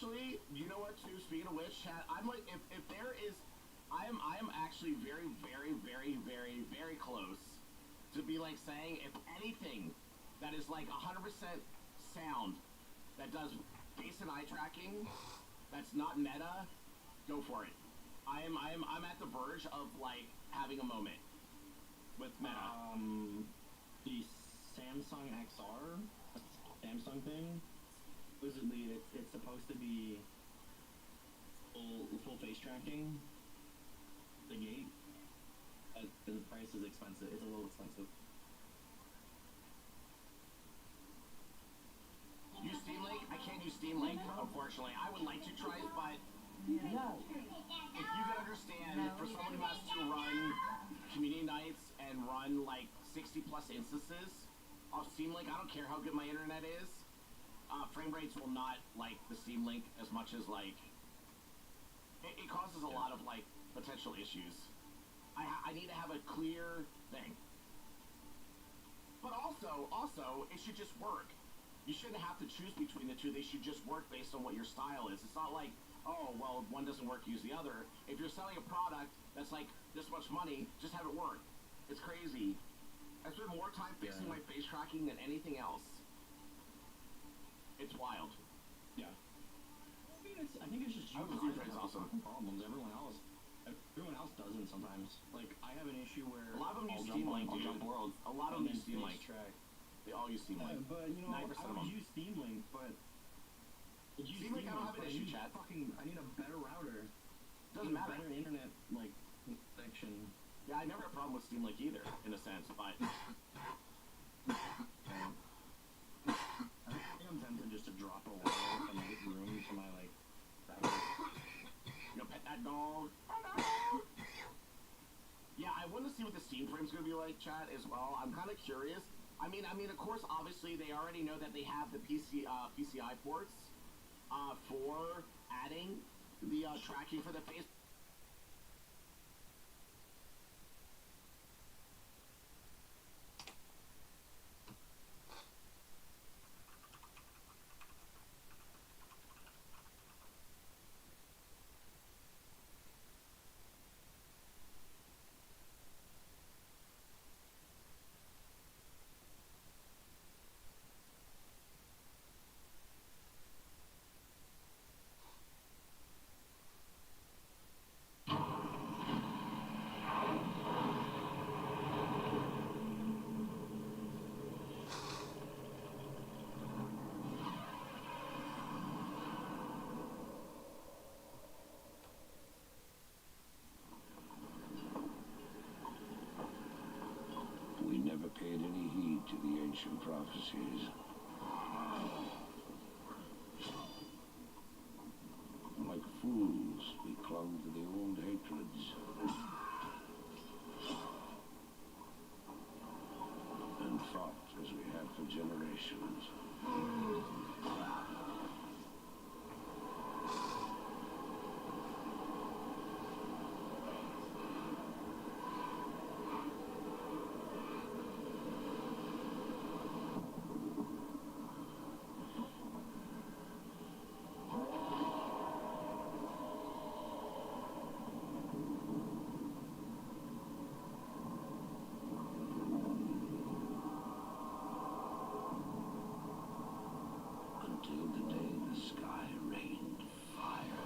actually, you know what? Too. Speaking of which, chat, I'm like, if there is, I am actually very, very, very, very, very close to be like saying if anything that is like 100% sound that does face and eye tracking, that's not meta, go for it. I'm at the verge of like having a moment with meta. The Samsung XR, Samsung thing. Supposedly, it's supposed to be full face tracking. The gate, the price is expensive. It's a little expensive. Use Steam Link? I can't use Steam Link, unfortunately. I would like to try it, but No. if you can understand, for someone who has to run community nights and run like 60 plus instances off Steam Link, I don't care how good my internet is. Frame rates will not like the Steam Link as much as like it causes a lot of like potential issues. I need to have a clear thing. But also it should just work. You shouldn't have to choose between the two. They should just work based on what your style is. It's not like, oh, well, one doesn't work, use the other. If you're selling a product that's like this much money, just have it work. It's crazy. I spend more time fixing my face tracking than anything else. It's wild. Yeah. I think it's just you and I that have awesome problems. Everyone else doesn't sometimes. Like, I have an issue where a lot of them use Steam Link, dude. A lot of them use Steam Link. They all use Steam Link. But, you know, I would use Steam Link, but... Steam Link, I don't have an issue, chat. I need a better router. Doesn't matter. Better internet, like, connection. Yeah, I never had a problem with Steam Link either, in a sense, but... I think I'm tempted just to drop a wire and make room to my, like, router. You know, pet that dog. Yeah, I want to see what the Steam frame's going to be like, chat, as well. I'm kind of curious. I mean, of course, obviously, they already know that they have the PCI ports for adding the tracking for the face. We never paid any heed to the ancient prophecies. Like fools, we clung to the old hatreds. And fought as we had for generations. Until the day the sky rained fire,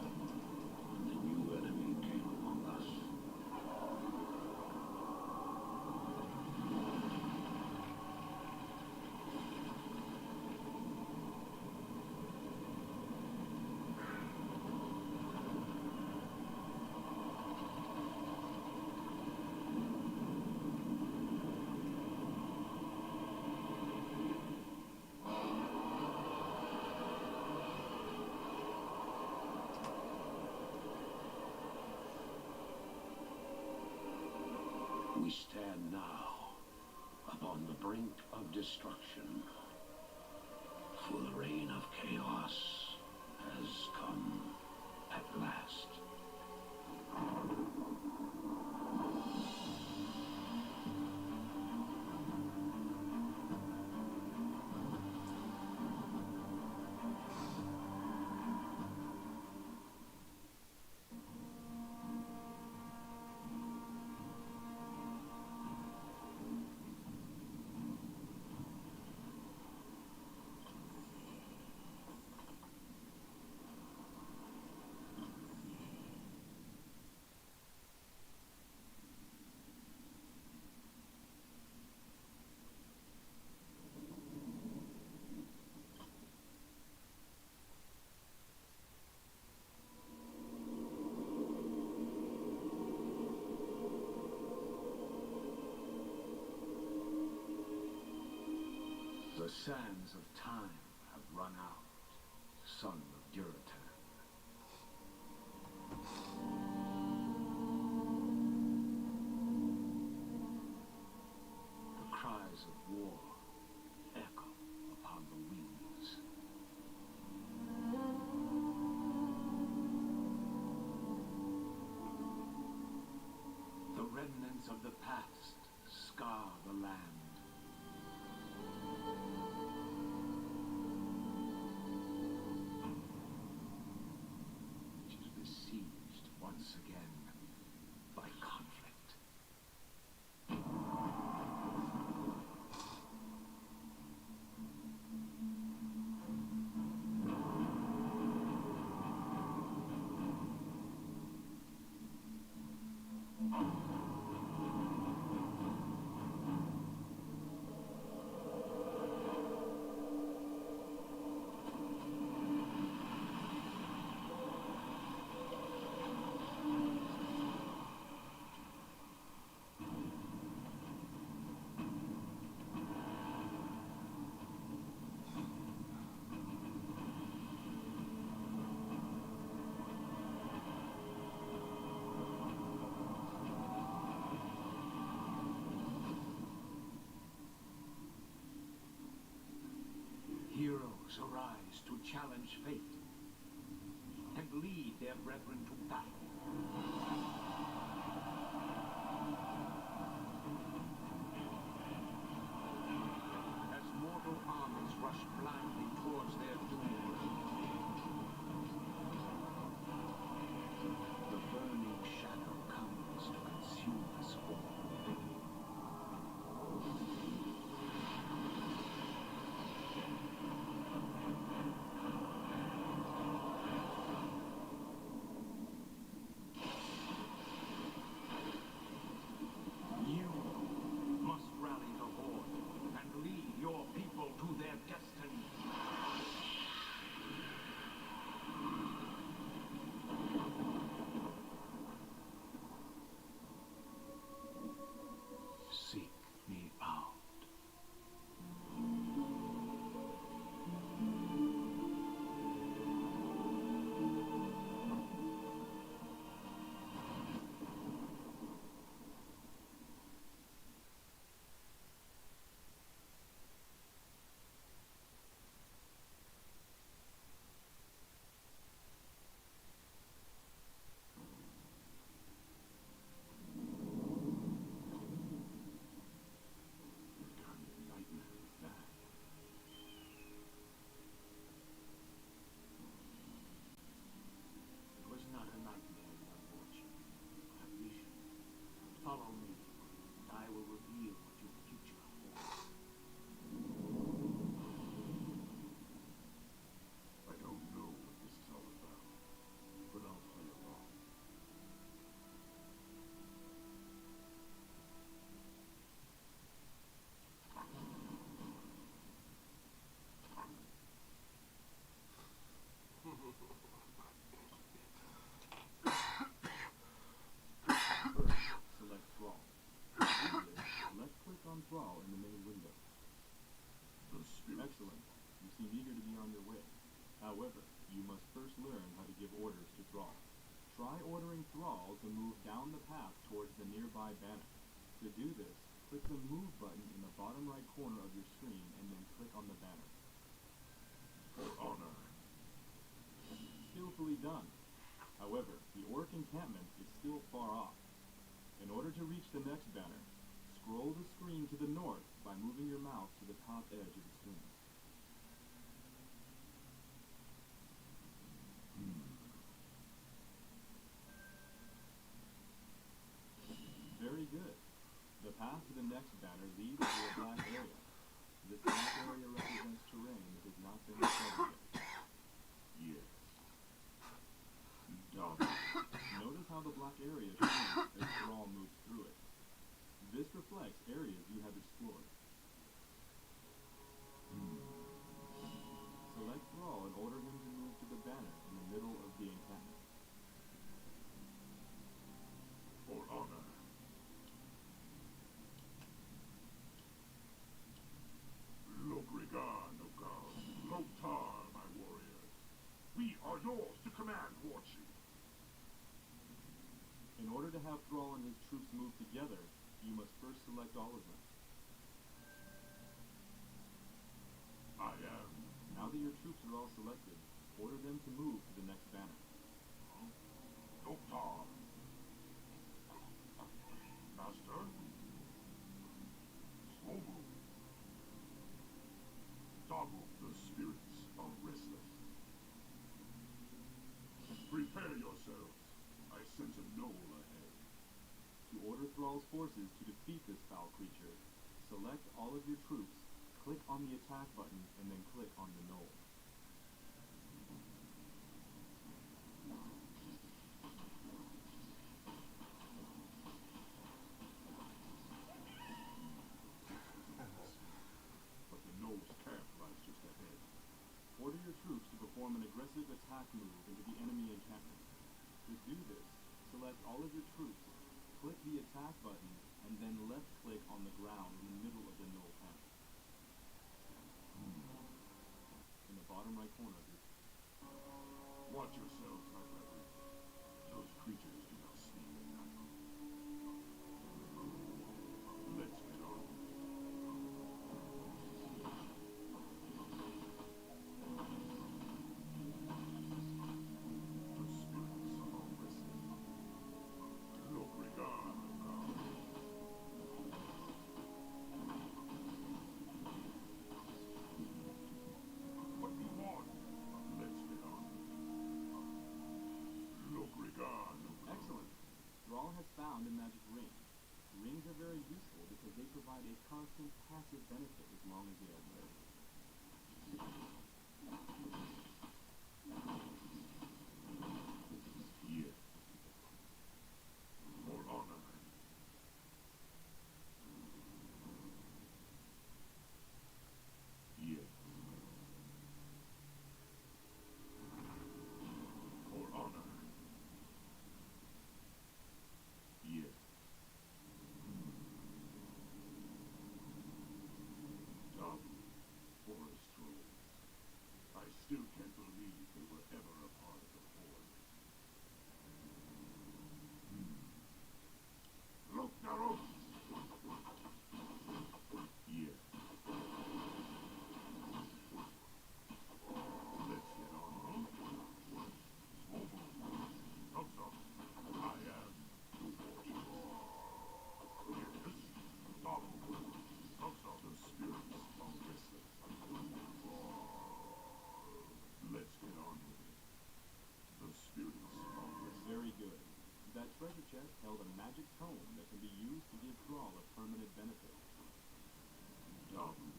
and the new enemy came among us. We stand now upon the brink of destruction, for the reign of chaos has come at last. The sands of time have run out, son of Duratan. The cries of war echo upon the winds. The remnants of the past scar the land. Which is besieged once again by conflict. Heroes arise to challenge fate and lead their brethren to battle. As mortal armies rush blindly towards their doom, the burning shadow comes to consume us all. You must rally the horde and lead your people to their destiny. Seek me out. What kind of nightmare is that? It was not a nightmare, young watcher, but a vision. Follow me, and I will reveal what your future holds. I don't know what this is all about, but I'll play along. First, select Thrall. To do this, left-click on Thrall in the main window. Excellent. You seem eager to be on your way. However, you must first learn how to give orders to Thrall. Try ordering Thrall to move down the path towards the nearby banner. To do this, click the Move button in the bottom right corner of your screen and then click on the banner. For honor. Skillfully done. However, the orc encampment is still far off. In order to reach the next banner, scroll the screen to the north by moving your mouse to the top edge of the screen. Very good. The path to the next banner leads to a black area. This black area represents terrain that has not been discovered yet. Yes. Notice how the black area shrinks as Thrall moves through it. This reflects areas you have explored. Select Thrall and order him to move to the banner in the middle of the encampment. For honor. L'obrigado. have Thrall and his troops move together, you must first select all of them. I am. Now that your troops are all selected, order them to move to the next banner. Doktar. Master. Swobu. Dabu. The spirits are restless. Prepare yourselves. I sense a knoll ahead. To order Thrall's forces to defeat this foul creature, select all of your troops, click on the attack button, and then click on the knoll. But the knoll's camp lies just ahead. Order your troops to perform an aggressive attack move into the enemy encampment. To do this, select all of your troops, click the attack button, and then left-click on the ground in the middle of the knoll panel. In the bottom right corner of your... Watch yourselves, my brethren. Those creatures do not sleep at night. Let's get on. The spirits are restless. Look, regard, God. What do you want? Let's get on. Look, regard. Excellent. Thrall has found a magic ring. Rings are very useful because they provide a constant passive benefit as long as they are wearing. Here. For honor. Here. For honor. Here. Dumb forest trolls. I still can't believe they were ever a part of the Horde. Look, Narrow! Here. Let's get on. Swobu. Thumbs up. I am the Warrior. Yes. Dabu. Thumbs up. The spirits are restless. Let's get on with it. The spirits are restless. Very good. That treasure chest held a magic tome that can be used to give Thrall a permanent benefit. Dabu.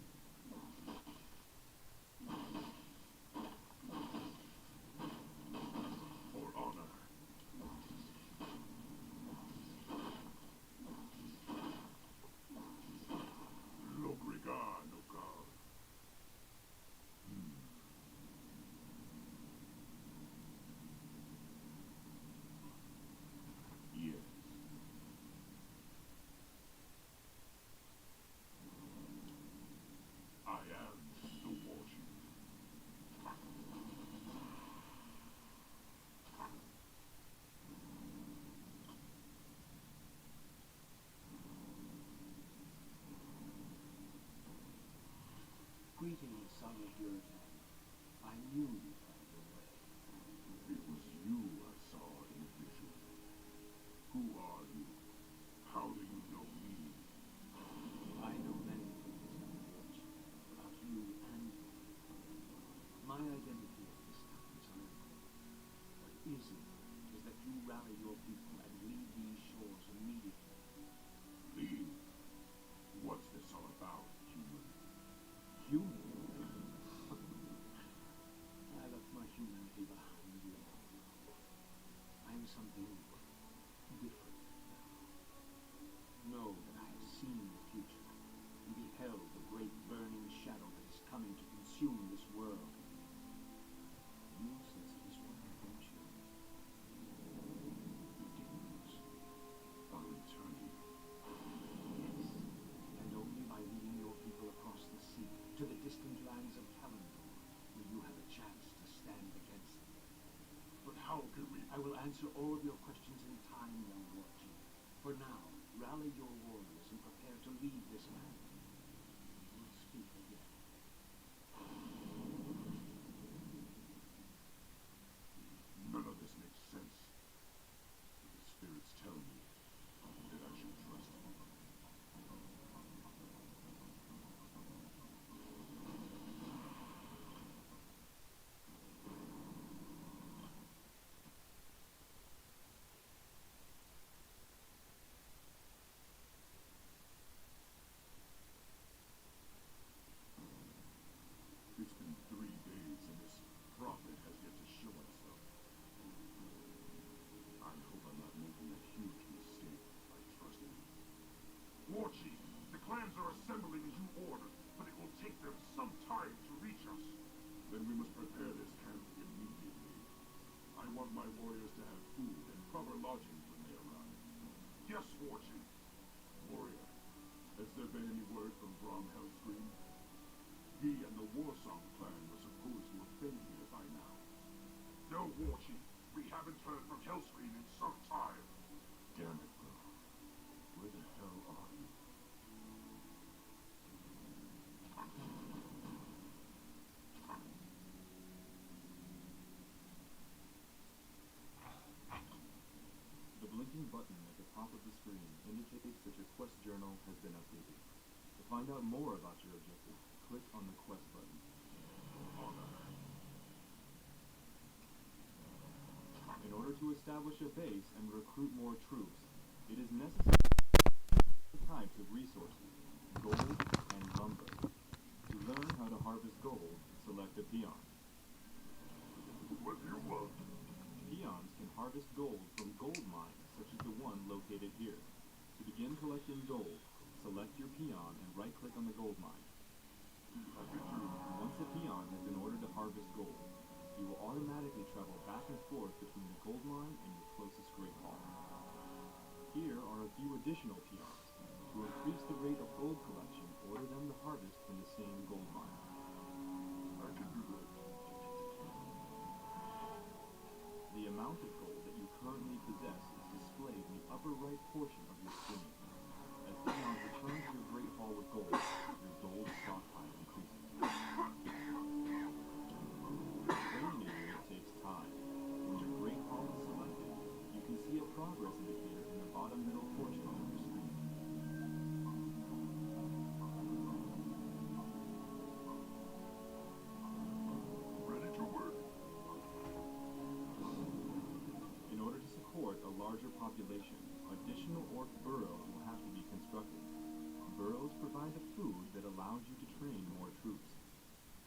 For honor. Look, regard, no God. Yes. Yes, Warchief. Warrior, has there been any word from Brom Hellscream? He and the Warsong clan were supposed to have been here by now. No, Warchief. We haven't heard from Hellscream in some time. Damn it, bro. Where the hell are you? The blinking button at the top of the screen indicates that your quest journal has been updated. To find out more about your objective, click on the quest button. In order to establish a base and recruit more troops, it is necessary to types of resources, gold and lumber. To learn how to harvest gold, select a peon. What do you want? Peons can harvest gold from gold mines, such as the one located here. To begin collecting gold, select your peon and right-click on the gold mine. Once a peon has been ordered to harvest gold, you will automatically travel back and forth between the gold mine and your closest Great Hall. Here are a few additional peons. To increase the rate of gold collection, order them to harvest from the same gold mine. I can do that. The amount of gold that you currently possess is displayed in the upper right portion of your screen. As peons return to your Great Hall with gold, your gold stockpile increases. Training a unit takes time. When your Great Hall is selected, you can see a progress indicator in the bottom middle portion of your screen. Ready to work. In order to support a larger population, additional orc burrows will have to be constructed. Burrows provide the food that allows you to train more troops.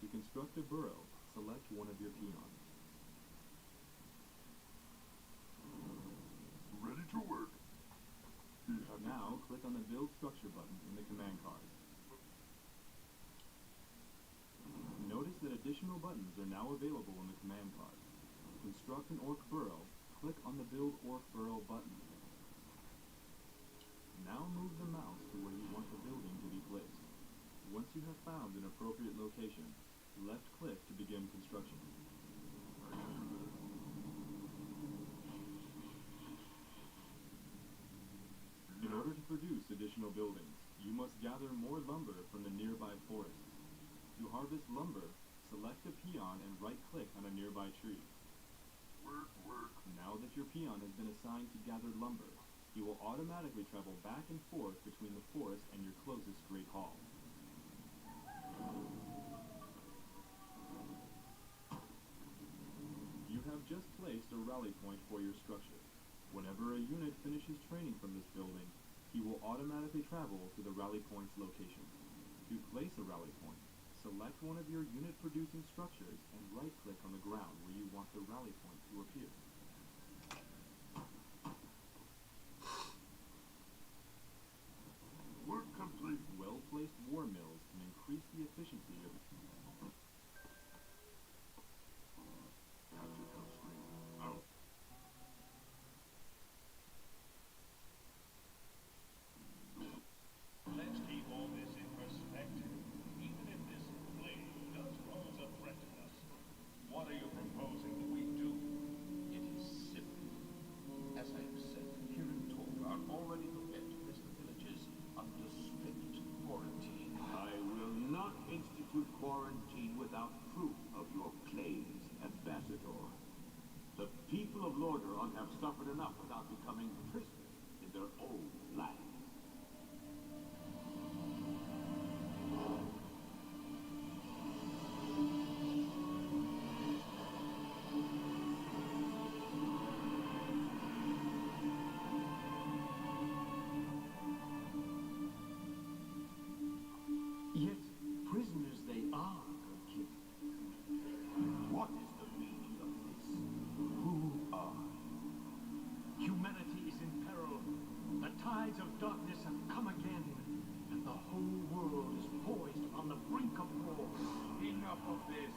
To construct a burrow, select one of your peons. Ready to work. Now, click on the Build Structure button in the command card. Notice that additional buttons are now available in the command card. To construct an orc burrow, click on the Build Orc Burrow button. Now move the mouse to where you want the building to be placed. Once you have found an appropriate location, left-click to begin construction. In order to produce additional buildings, you must gather more lumber from the nearby forests. To harvest lumber, select a peon and right-click on a nearby tree. Work. Now that your peon has been assigned to gather lumber, you will automatically travel back and forth between the forest and your closest Great Hall. You have just placed a rally point for your structure. Whenever a unit finishes training from this building, he will automatically travel to the rally point's location. To place a rally point, select one of your unit-producing structures and right-click on the ground where you want the rally point to appear. Work complete. Well-placed war mills can increase the efficiency of Captain Hellscream, out. Let's keep all this in perspective. Even if this plague does pose a threat to us, what are you proposing that we do? It is simple. As I have said, here in Torgar, already the wet-infested villages under strict quarantine. I will not institute quarantine without proof of your claims, Ambassador. The people of Lordaeron have suffered enough without becoming prisoners in their own land. Yet prisoners they are, good king. What is the meaning of this? Who are you? Humanity is in peril. The tides of darkness have come again, and the whole world is poised on the brink of war. Enough of this.